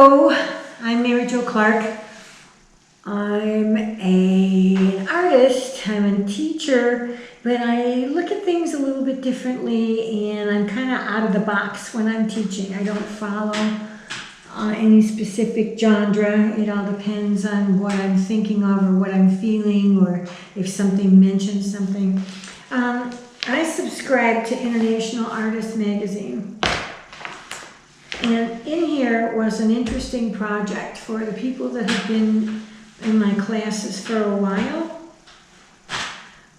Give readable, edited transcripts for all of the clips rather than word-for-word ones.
Hello, I'm Mary Jo Clark. I'm an artist, I'm a teacher, but I look at things a little bit differently, and I'm kind of out of the box when I'm teaching. I don't follow any specific genre. It all depends on what I'm thinking of or what I'm feeling, or if something mentions something. I subscribe to International Artist Magazine. And in here was an interesting project for the people that have been in my classes for a while.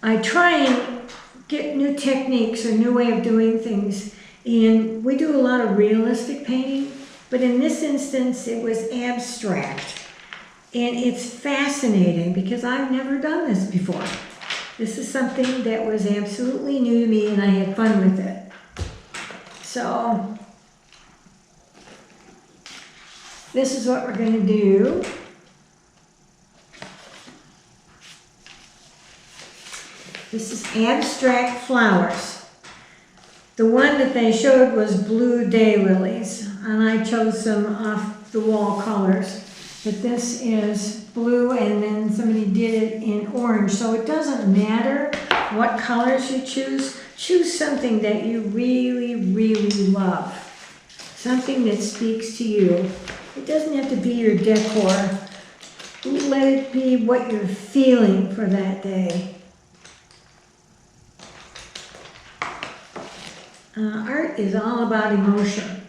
I try and get new techniques or new way of doing things, and we do a lot of realistic painting, but in this instance it was abstract. And it's fascinating because I've never done this before. This is something that was absolutely new to me, and I had fun with it. So this is what we're going to do. This is abstract flowers. The one that they showed was blue daylilies, and I chose some off the wall colors. But this is blue, and then somebody did it in orange. So it doesn't matter what colors you choose. Choose something that you really, really love. Something that speaks to you. It doesn't have to be your decor. Let it be what you're feeling for that day. Art is all about emotion.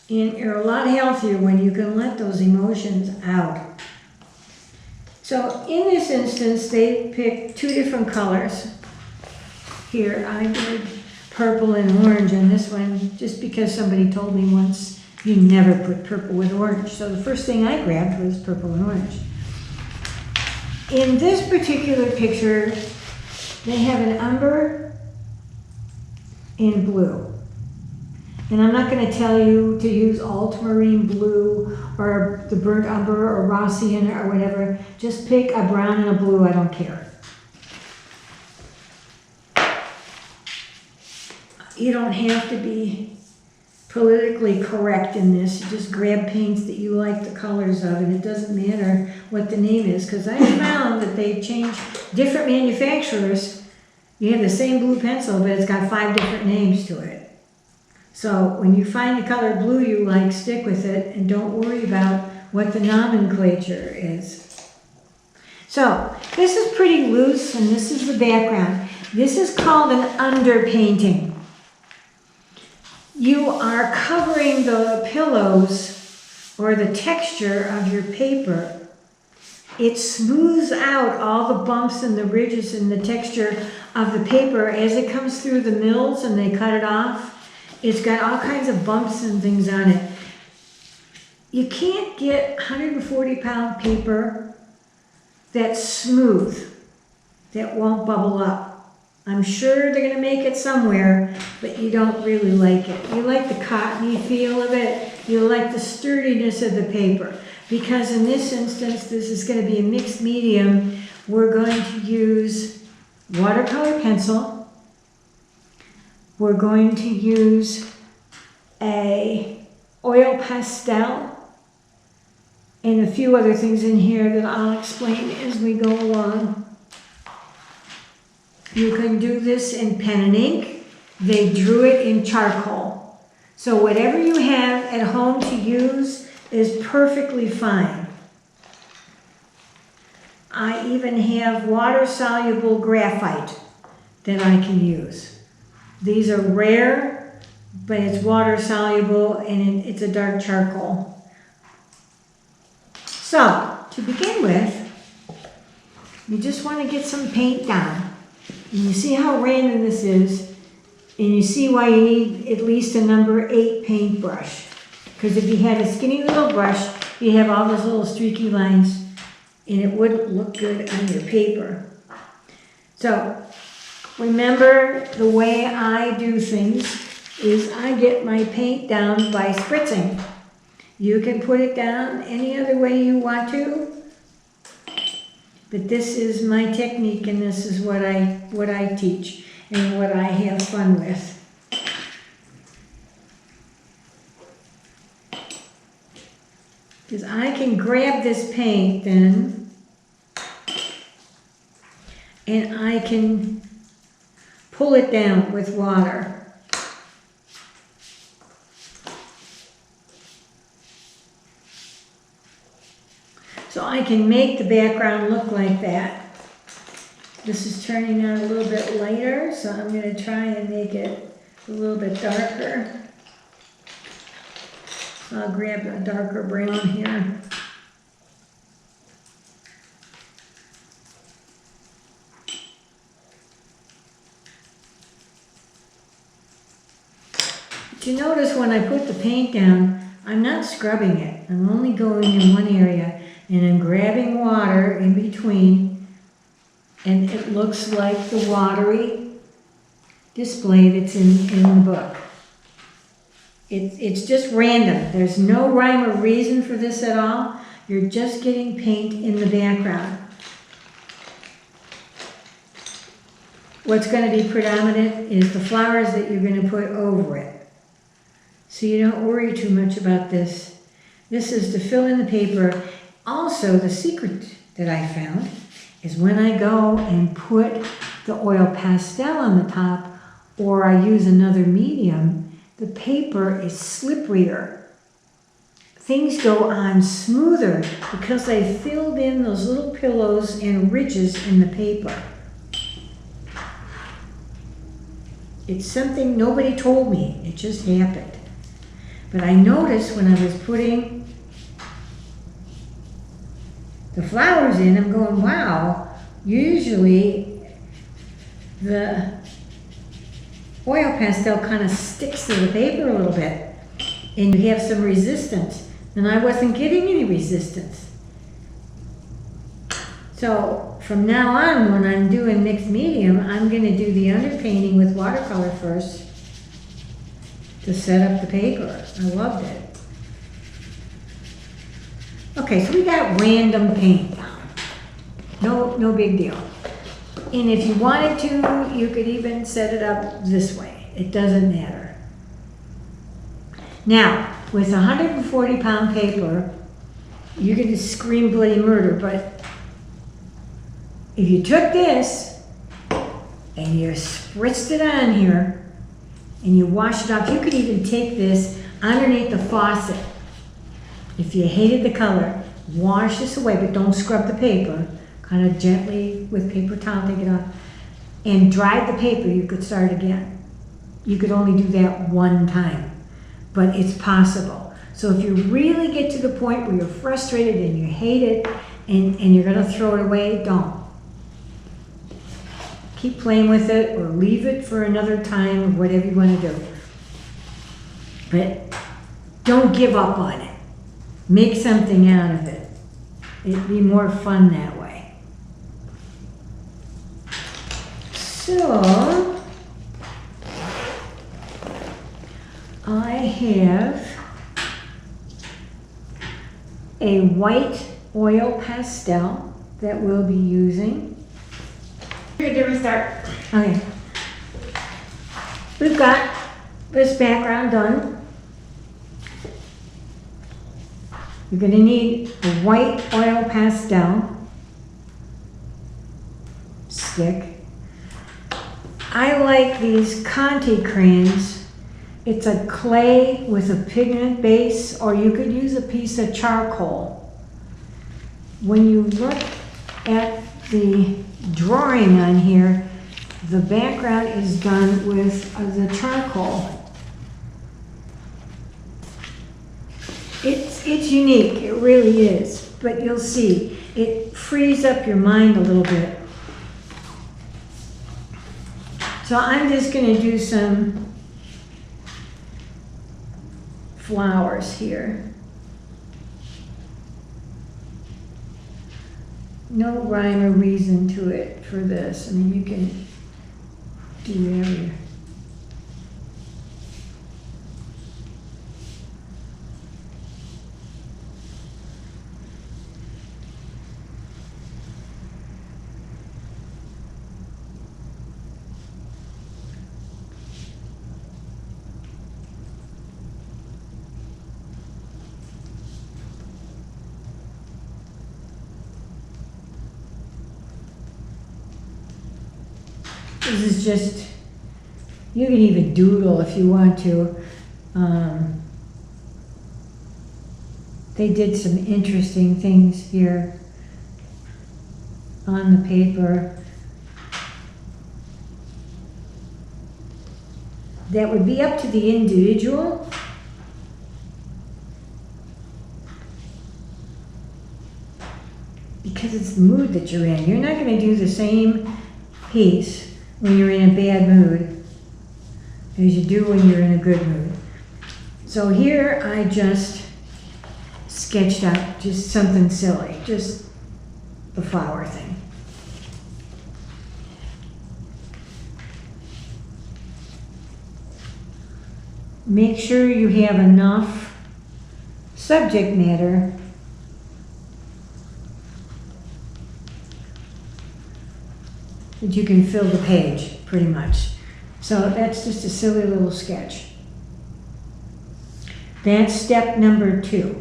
And you're a lot healthier when you can let those emotions out. So in this instance, they picked two different colors. Here, I did purple and orange on this one, just because somebody told me once, you never put purple with orange. So the first thing I grabbed was purple and orange. In this particular picture, they have an umber and blue. And I'm not going to tell you to use ultramarine blue or the burnt umber or Rossian or whatever. Just pick a brown and a blue, I don't care. You don't have to be politically correct in this. You just grab paints that you like the colors of, and it doesn't matter what the name is, because I found that they change different manufacturers. You have the same blue pencil, but it's got 5 different names to it. So when you find the color blue you like, stick with it, and don't worry about what the nomenclature is. So this is pretty loose, and this is the background. This is called an underpainting. You are covering the pillows or the texture of your paper. It smooths out all the bumps and the ridges and the texture of the paper as it comes through the mills and they cut it off. It's got all kinds of bumps and things on it. You can't get 140-pound paper that's smooth, that won't bubble up. I'm sure they're going to make it somewhere, but you don't really like it. You like the cottony feel of it. You like the sturdiness of the paper. Because in this instance, this is going to be a mixed medium. We're going to use watercolor pencil. We're going to use a oil pastel and a few other things in here that I'll explain as we go along. You can do this in pen and ink. They drew it in charcoal. So whatever you have at home to use is perfectly fine. I even have water-soluble graphite that I can use. These are rare, but it's water-soluble, and it's a dark charcoal. So, to begin with, you just want to get some paint down. And you see how random this is, and you see why you need at least a number 8 paintbrush. Because if you had a skinny little brush, you'd have all those little streaky lines, and it wouldn't look good on your paper. So, remember, the way I do things is I get my paint down by spritzing. You can put it down any other way you want to, but this is my technique, and this is what I teach and what I have fun with. Because I can grab this paint then, and I can pull it down with water. So I can make the background look like that. This is turning out a little bit lighter, so I'm going to try and make it a little bit darker. I'll grab a darker brown here. But you notice when I put the paint down, I'm not scrubbing it. I'm only going in one area and I'm grabbing water in between, and it looks like the watery display that's in the book. It's just random. There's no rhyme or reason for this at all. You're just getting paint in the background. What's going to be predominant is the flowers that you're going to put over it. So you don't worry too much about this. This is to fill in the paper. Also, the secret that I found is when I go and put the oil pastel on the top, or I use another medium, the paper is slipperier. Things go on smoother because I filled in those little pillows and ridges in the paper. It's something nobody told me. It just happened. But I noticed when I was putting the flowers in, I'm going, wow, usually the oil pastel kind of sticks to the paper a little bit and you have some resistance. And I wasn't getting any resistance. So from now on, when I'm doing mixed medium, I'm going to do the underpainting with watercolor first to set up the paper. I loved it. Okay, so we got random paint down. No big deal. And if you wanted to, you could even set it up this way. It doesn't matter. Now, with 140-pound paper, you're going to scream bloody murder, but if you took this and you spritzed it on here and you washed it off, you could even take this underneath the faucet. If you hated the color, wash this away, but don't scrub the paper. Kind of gently with paper towel, take it off. And dry the paper, you could start again. You could only do that one time, but it's possible. So if you really get to the point where you're frustrated and you hate it and you're gonna throw it away, don't. Keep playing with it or leave it for another time or whatever you wanna do. But don't give up on it. Make something out of it. It'd be more fun that way. So, I have a white oil pastel that we'll be using. You're gonna restart. Okay. We've got this background done. You're going to need a white oil pastel stick. I like these Conte crayons. It's a clay with a pigment base, or you could use a piece of charcoal. When you look at the drawing on here, the background is done with the charcoal. It's unique, it really is, but you'll see, it frees up your mind a little bit. So I'm just going to do some flowers here. No rhyme or reason to it for this. I mean, you can do whatever. This is just, you can even doodle if you want to. They did some interesting things here on the paper. That would be up to the individual. Because it's the mood that you're in. You're not going to do the same piece when you're in a bad mood as you do when you're in a good mood. So here I just sketched out just something silly, just the flower thing. Make sure you have enough subject matter that you can fill the page, pretty much. So that's just a silly little sketch. That's step number 2.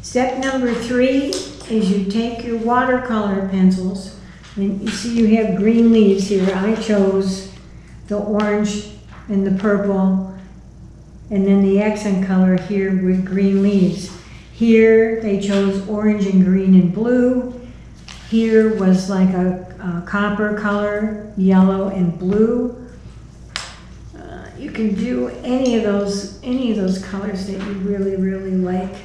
Step number 3 is you take your watercolor pencils, and you see you have green leaves here. I chose the orange and the purple, and then the accent color here with green leaves. Here they chose orange and green and blue. Here was like a copper color, yellow and blue. You can do any of those colors that you really, really like.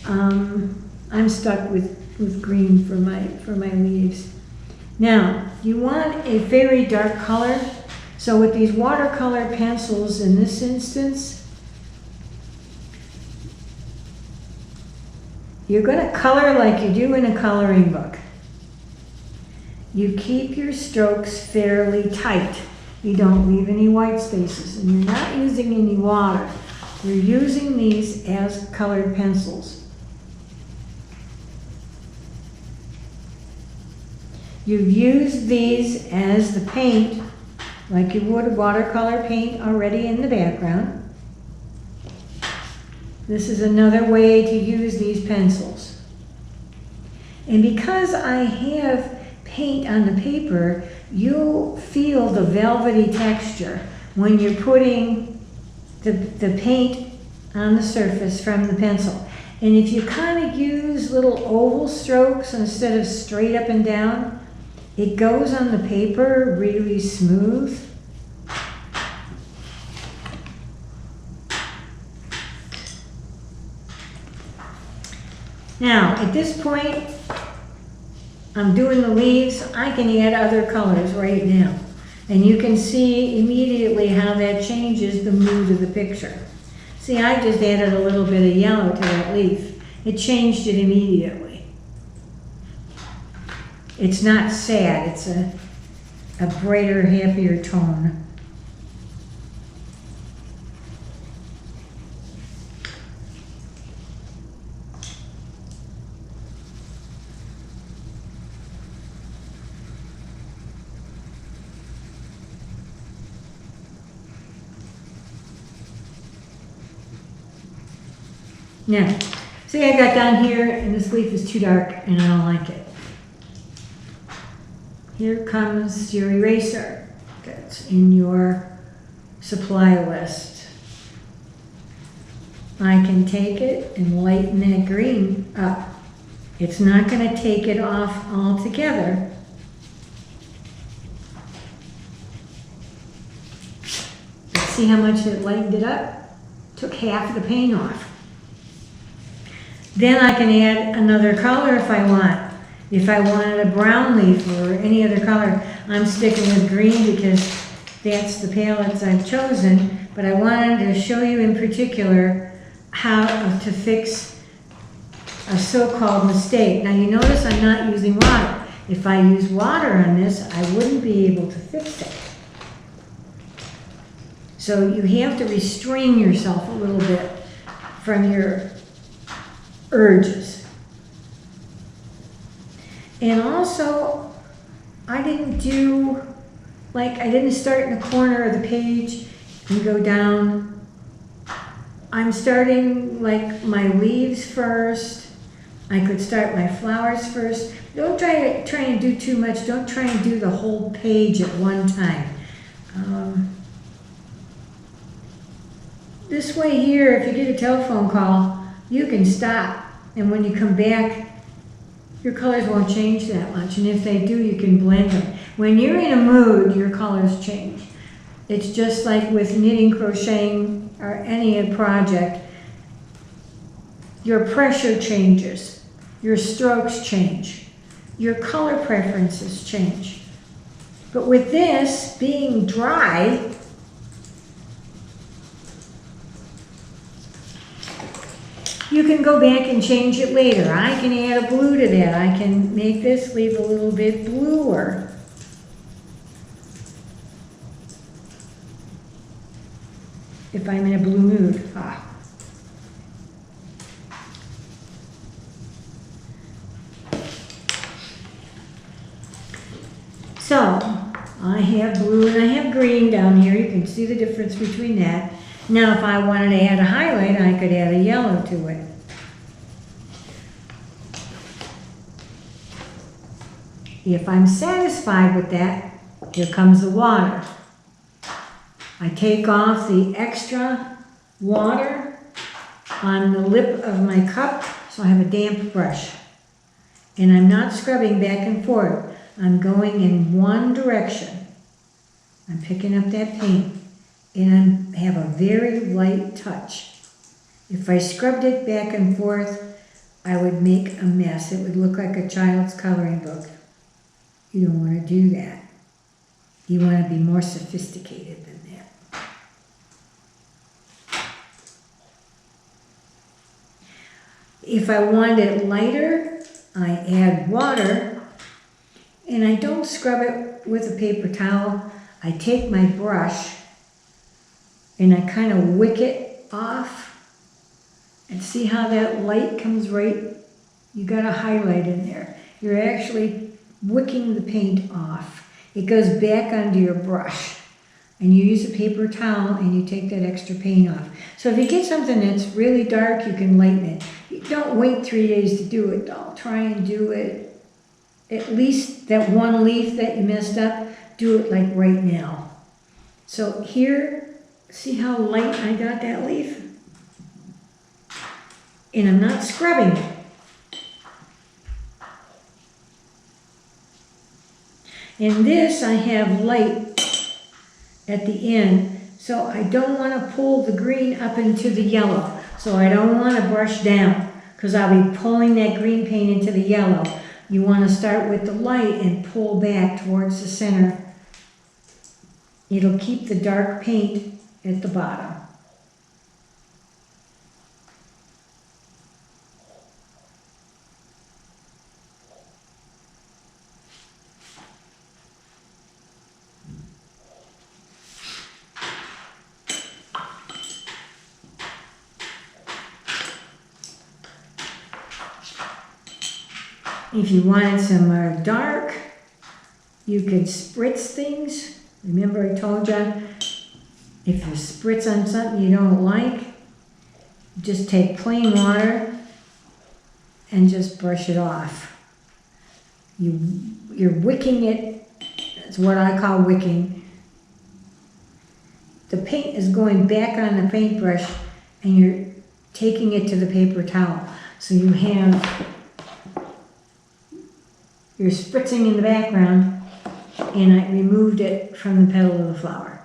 I'm stuck with green for my leaves. Now, you want a very dark color. So with these watercolor pencils in this instance, you're going to color like you do in a coloring book. You keep your strokes fairly tight. You don't leave any white spaces, and you're not using any water. You're using these as colored pencils. You've used these as the paint, like you would watercolor paint already in the background. This is another way to use these pencils. And because I have paint on the paper, you'll feel the velvety texture when you're putting the paint on the surface from the pencil. And if you kind of use little oval strokes instead of straight up and down, it goes on the paper really smooth. Now, at this point, I'm doing the leaves. I can add other colors right now. And you can see immediately how that changes the mood of the picture. See, I just added a little bit of yellow to that leaf. It changed it immediately. It's not sad, it's a brighter, happier tone. Now, see, I got down here and this leaf is too dark and I don't like it. Here comes your eraser that's in your supply list. I can take it and lighten that green up. It's not going to take it off altogether. But see how much it lightened it up? Took half of the paint off. Then I can add another color if I want. If I wanted a brown leaf or any other color, I'm sticking with green because that's the palettes I've chosen. But I wanted to show you in particular how to fix a so-called mistake. Now you notice I'm not using water. If I use water on this, I wouldn't be able to fix it. So you have to restrain yourself a little bit from your urges. And also, I didn't start in the corner of the page and go down. I'm starting like my leaves first, I could start my flowers first. Don't try and do too much. Don't try and do the whole page at one time. This way here, if you get a telephone call, you can stop. And when you come back, your colors won't change that much. And if they do, you can blend them. When you're in a mood, your colors change. It's just like with knitting, crocheting, or any project. Your pressure changes. Your strokes change. Your color preferences change. But with this being dry, you can go back and change it later. I can add a blue to that. I can make this leaf a little bit bluer. If I'm in a blue mood. So, I have blue and I have green down here. You can see the difference between that. Now, if I wanted to add a highlight, I could add a yellow to it. If I'm satisfied with that, here comes the water. I take off the extra water on the lip of my cup, so I have a damp brush. And I'm not scrubbing back and forth. I'm going in one direction. I'm picking up that paint. And I have a very light touch. If I scrubbed it back and forth, I would make a mess. It would look like a child's coloring book. You don't want to do that. You want to be more sophisticated than that. If I want it lighter, I add water, and I don't scrub it with a paper towel. I take my brush and I kind of wick it off, and see how that light comes right. You got a highlight in there. You're actually wicking the paint off. It goes back onto your brush, and you use a paper towel and you take that extra paint off. So if you get something that's really dark, you can lighten it. You don't wait 3 days to do it. Don't try and do it. At least that one leaf that you messed up, do it like right now. So here, see how light I got that leaf? And I'm not scrubbing it. In this, I have light at the end, so I don't want to pull the green up into the yellow. So I don't want to brush down, because I'll be pulling that green paint into the yellow. You want to start with the light and pull back towards the center. It'll keep the dark paint at the bottom. If you wanted some more dark, you could spritz things. Remember I told you, if you spritz on something you don't like, just take plain water and just brush it off. You're wicking it. That's what I call wicking. The paint is going back on the paintbrush and you're taking it to the paper towel. So you have, you're spritzing in the background, and I removed it from the petal of the flower.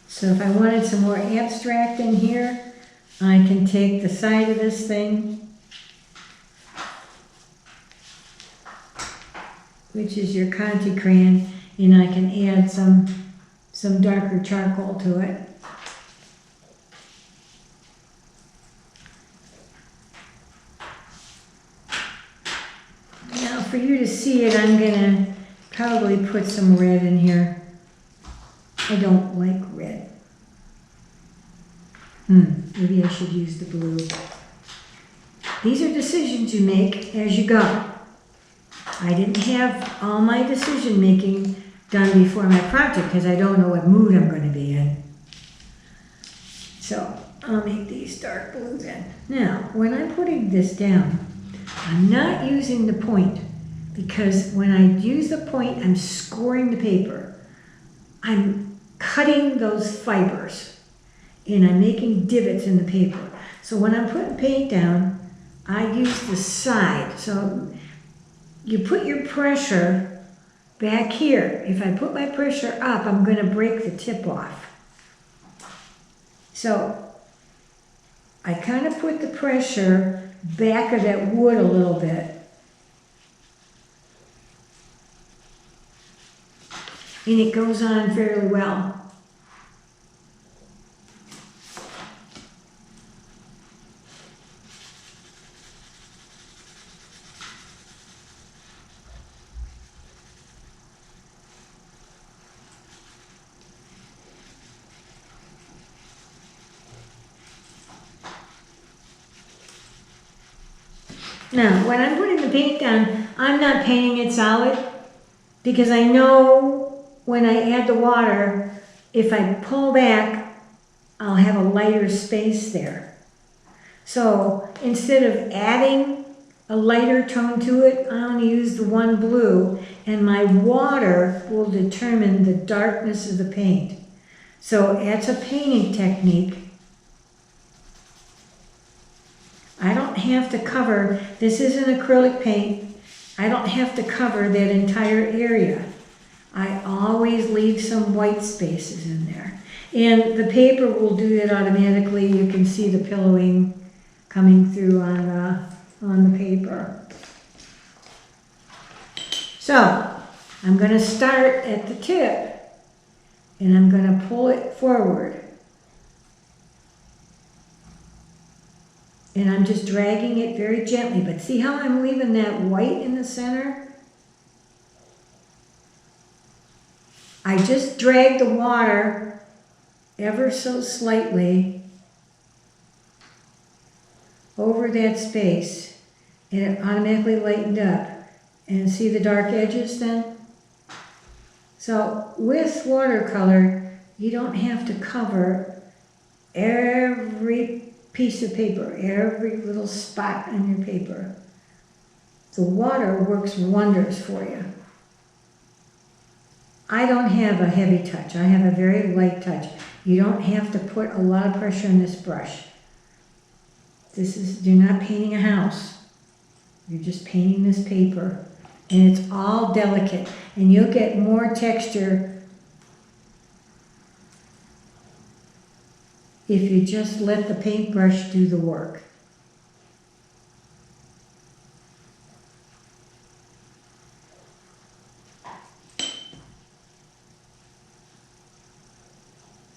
So if I wanted some more abstract in here, I can take the side of this thing, which is your Conte crayon, and I can add some darker charcoal to it. Now for you to see it, I'm gonna probably put some red in here. I don't like red. Maybe I should use the blue. These are decisions you make as you go. I didn't have all my decision making done before my project because I don't know what mood I'm going to be in. So I'll make these dark blue then. Now, when I'm putting this down, I'm not using the point because when I use the point, I'm scoring the paper. I'm cutting those fibers and I'm making divots in the paper. So when I'm putting paint down, I use the side. So you put your pressure back here. If I put my pressure up, I'm going to break the tip off. So I kind of put the pressure back of that wood a little bit. And it goes on fairly well. Now, when I'm putting the paint down, I'm not painting it solid because I know when I add the water, if I pull back, I'll have a lighter space there. So instead of adding a lighter tone to it, I only use the one blue, and my water will determine the darkness of the paint. So that's a painting technique. I don't have to cover, this isn't acrylic paint, I don't have to cover that entire area. I always leave some white spaces in there. And the paper will do that automatically. You can see the pillowing coming through on the paper. So, I'm going to start at the tip and I'm going to pull it forward. And I'm just dragging it very gently, but see how I'm leaving that white in the center? I just drag the water ever so slightly over that space, and it automatically lightened up. And see the dark edges then? So with watercolor, you don't have to cover every piece of paper, every little spot on your paper. The water works wonders for you. I don't have a heavy touch. I have a very light touch. You don't have to put a lot of pressure on this brush. You're not painting a house. You're just painting this paper. And it's all delicate. And you'll get more texture if you just let the paintbrush do the work.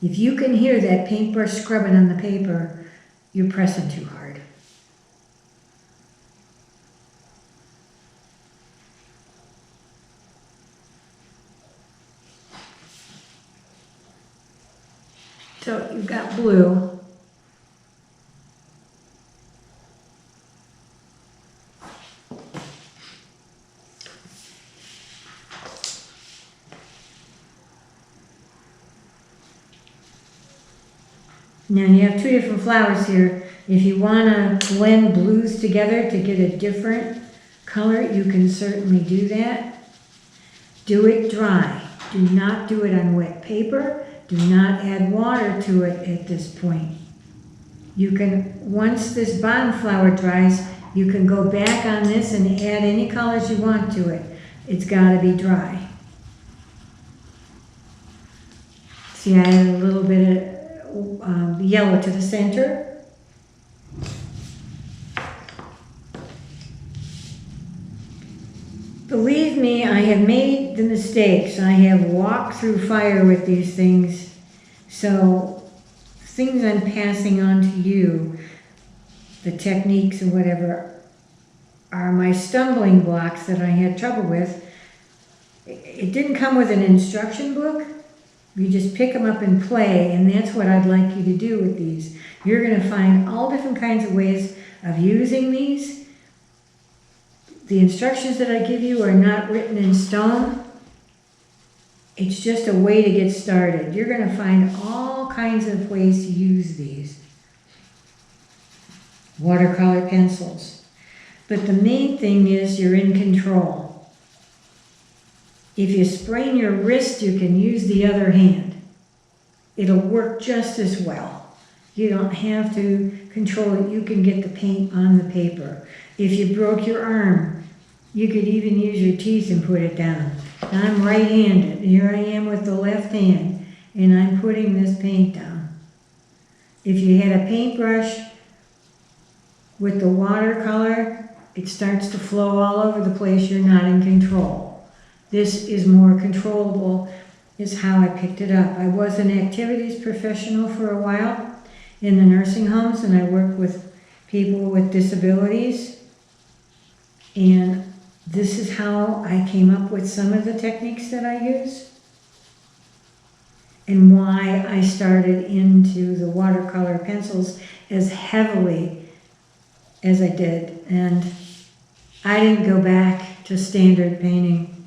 If you can hear that paintbrush scrubbing on the paper, you're pressing too hard. So you've got blue. Now you have two different flowers here. If you want to blend blues together to get a different color, you can certainly do that. Do it dry. Do not do it on wet paper. Do not add water to it at this point. You can, once this bottom flower dries, you can go back on this and add any colors you want to it. It's got to be dry. See, I added a little bit of yellow to the center. Believe me, I have made the mistakes. I have walked through fire with these things. So things I'm passing on to you, the techniques and whatever, are my stumbling blocks that I had trouble with. It didn't come with an instruction book. You just pick them up and play, and that's what I'd like you to do with these. You're going to find all different kinds of ways of using these. The instructions that I give you are not written in stone. It's just a way to get started. You're going to find all kinds of ways to use these watercolor pencils. But the main thing is you're in control. If you sprain your wrist, you can use the other hand. It'll work just as well. You don't have to control it. You can get the paint on the paper. If you broke your arm, you could even use your teeth and put it down. Now I'm right-handed. Here I am with the left hand, and I'm putting this paint down. If you had a paintbrush with the watercolor, it starts to flow all over the place. You're not in control. This is more controllable, is how I picked it up. I was an activities professional for a while in the nursing homes, and I worked with people with disabilities. And this is how I came up with some of the techniques that I use and why I started into the watercolor pencils as heavily as I did. And I didn't go back to standard painting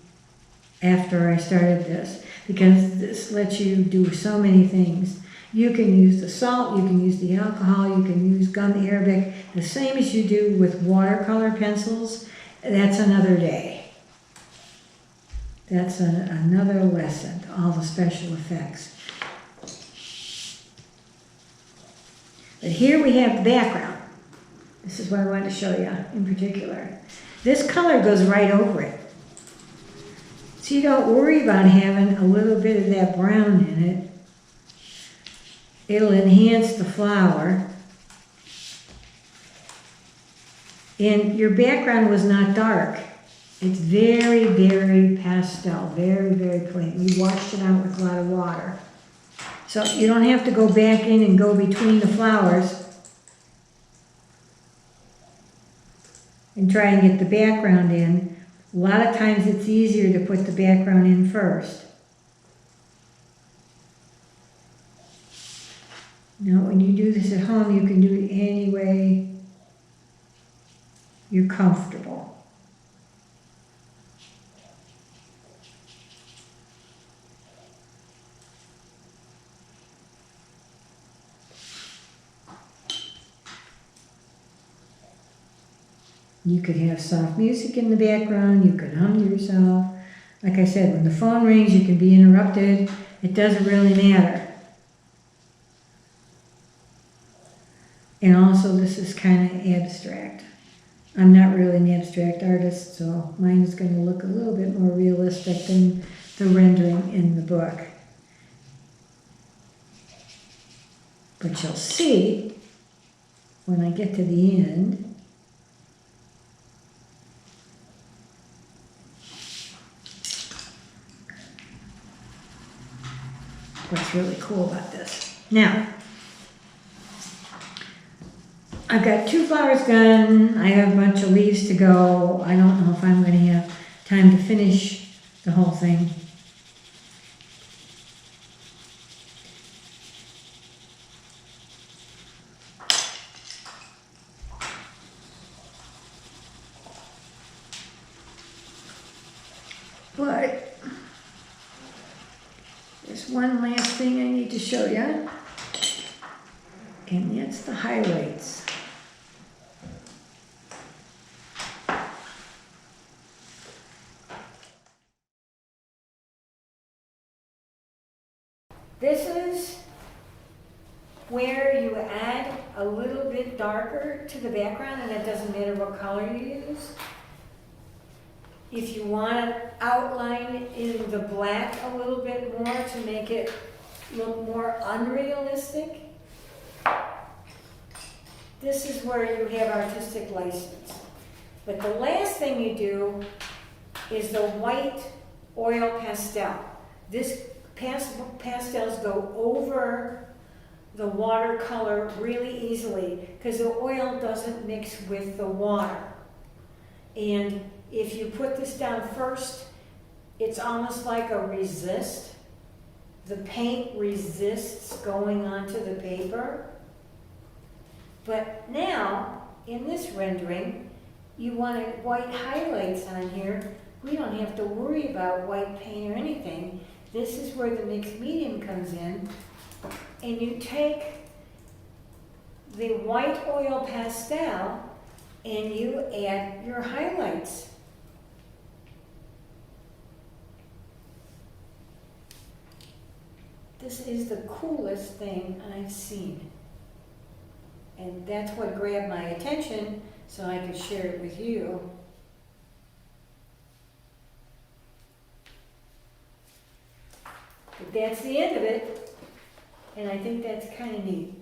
after I started this, because this lets you do so many things. You can use the salt, you can use the alcohol, you can use gum arabic, the same as you do with watercolor pencils. That's another day. That's another lesson, all the special effects. But here we have the background. This is what I wanted to show you in particular. This color goes right over it. So you don't worry about having a little bit of that brown in it. It'll enhance the flower. And your background was not dark. It's very, very pastel, very, very plain. We washed it out with a lot of water. So you don't have to go back in and go between the flowers and try and get the background in. A lot of times it's easier to put the background in first. Now when you do this at home, you can do it any way you're comfortable. You could have soft music in the background, you could hum to yourself. Like I said, when the phone rings, you can be interrupted. It doesn't really matter. And also, this is kind of abstract. I'm not really an abstract artist, so mine is going to look a little bit more realistic than the rendering in the book. But you'll see when I get to the end, what's really cool about this. Now, I've got 2 flowers done. I have a bunch of leaves to go. I don't know if I'm going to have time to finish the whole thing. But there's one last thing I need to show you, and that's the highlights. This is where you add a little bit darker to the background, and it doesn't matter what color you use. If you want to outline in the black a little bit more to make it look more unrealistic, this is where you have artistic license. But the last thing you do is the white oil pastel. This pastels go over the watercolor really easily because the oil doesn't mix with the water. And if you put this down first, it's almost like a resist. The paint resists going onto the paper. But now, in this rendering, you wanted white highlights on here. We don't have to worry about white paint or anything. This is where the mixed medium comes in. And you take the white oil pastel and you add your highlights. This is the coolest thing I've seen. And that's what grabbed my attention, so I could share it with you. But that's the end of it, and I think that's kind of neat.